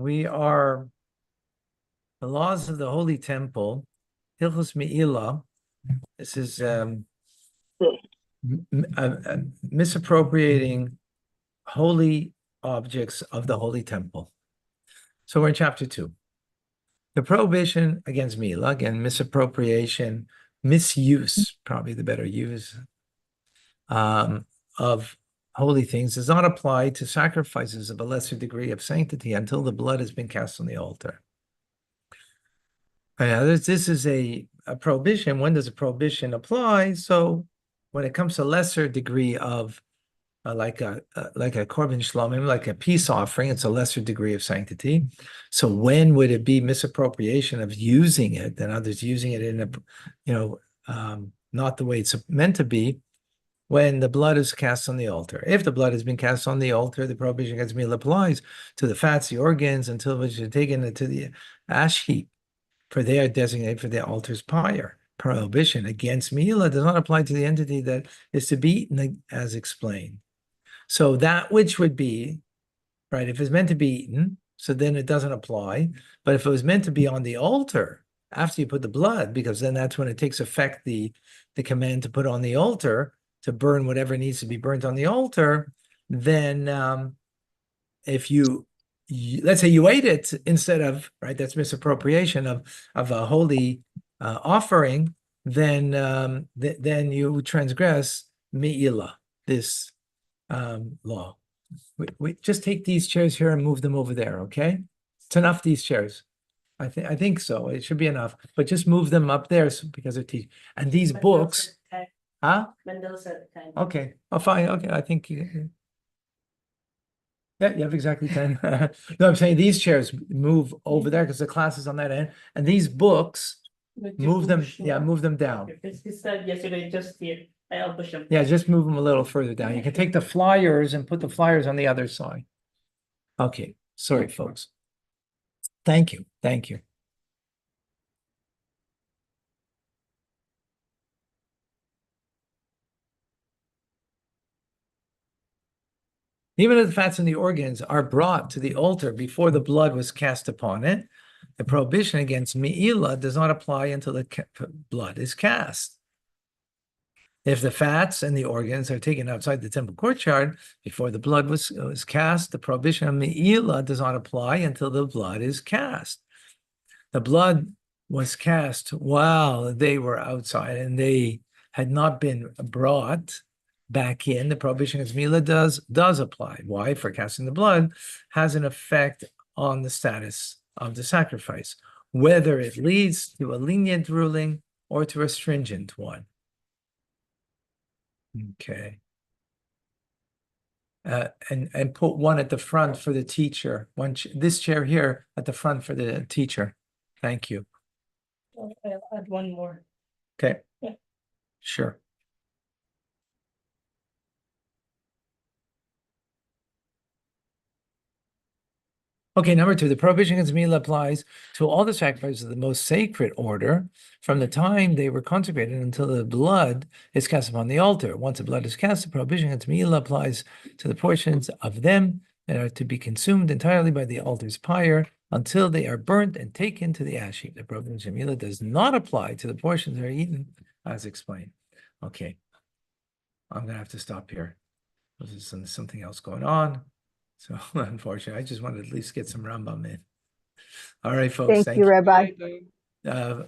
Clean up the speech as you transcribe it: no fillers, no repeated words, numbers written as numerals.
We are the laws of the Holy Temple, Hilchos Me'ilah. This is misappropriating holy objects of the Holy Temple. So we're in chapter 2. The prohibition against Me'ilah, again, misappropriation, misuse, probably the better use, of holy things does not apply to sacrifices of a lesser degree of sanctity until the blood has been cast on the altar. This is a prohibition. When does a prohibition apply? So when it comes to lesser degree of like a korban shlomim, like a peace offering, it's a lesser degree of sanctity. So when would it be misappropriation of using it, and others using it in a, not the way it's meant to be? When the blood is cast on the altar. If the blood has been cast on the altar, the prohibition against meal applies to the fats, the organs, until which are taken into the ash heap, for they are designated for the altar's pyre. Prohibition against Me'ilah does not apply to the entity that is to be eaten, as explained. So that which would be, right, if it's meant to be eaten, so then it doesn't apply. But if it was meant to be on the altar, after you put the blood, because then that's when it takes effect, the command to put on the altar, to burn whatever needs to be burnt on the altar, then if you let's say you ate it instead of, right, that's misappropriation of a holy offering, then then you transgress Me'ilah, this law. We just take these chairs here and move them over there, okay? It's enough, these chairs. I think so. It should be enough, but just move them up there because they're teaching. And these books, huh? Okay. Oh, fine. Okay. I think yeah, you have exactly 10. No, I'm saying these chairs move over there because the class is on that end. And these books, move them, move them down. He said yesterday, just here. I'll push them. Yeah, just move them a little further down. You can take the flyers and put the flyers on the other side. Okay. Sorry, folks. Thank you. Thank you. Even if the fats and the organs are brought to the altar before the blood was cast upon it, the prohibition against Me'ilah does not apply until the blood is cast. If the fats and the organs are taken outside the temple courtyard before the blood was cast, the prohibition of Me'ilah does not apply until the blood is cast. The blood was cast while they were outside and they had not been brought back in. The prohibition against Me'ilah does apply. Why? For casting the blood has an effect on the status of the sacrifice, whether it leads to a lenient ruling or to a stringent one. Okay. And put one at the front for the teacher. This chair here at the front for the teacher. Thank you. I'll add one more. Okay. Yeah. Sure. Okay, number 2, the prohibition against Me'ilah applies to all the sacrifices of the most sacred order from the time they were consecrated until the blood is cast upon the altar. Once the blood is cast, the prohibition against Me'ilah applies to the portions of them that are to be consumed entirely by the altar's pyre until they are burnt and taken to the ash heap. The prohibition of Me'ilah does not apply to the portions that are eaten, as explained. Okay, I'm going to have to stop here. There's something else going on. So unfortunately, I just wanted to at least get some Rambam in. All right, folks. Thank you, Rabbi. Bye.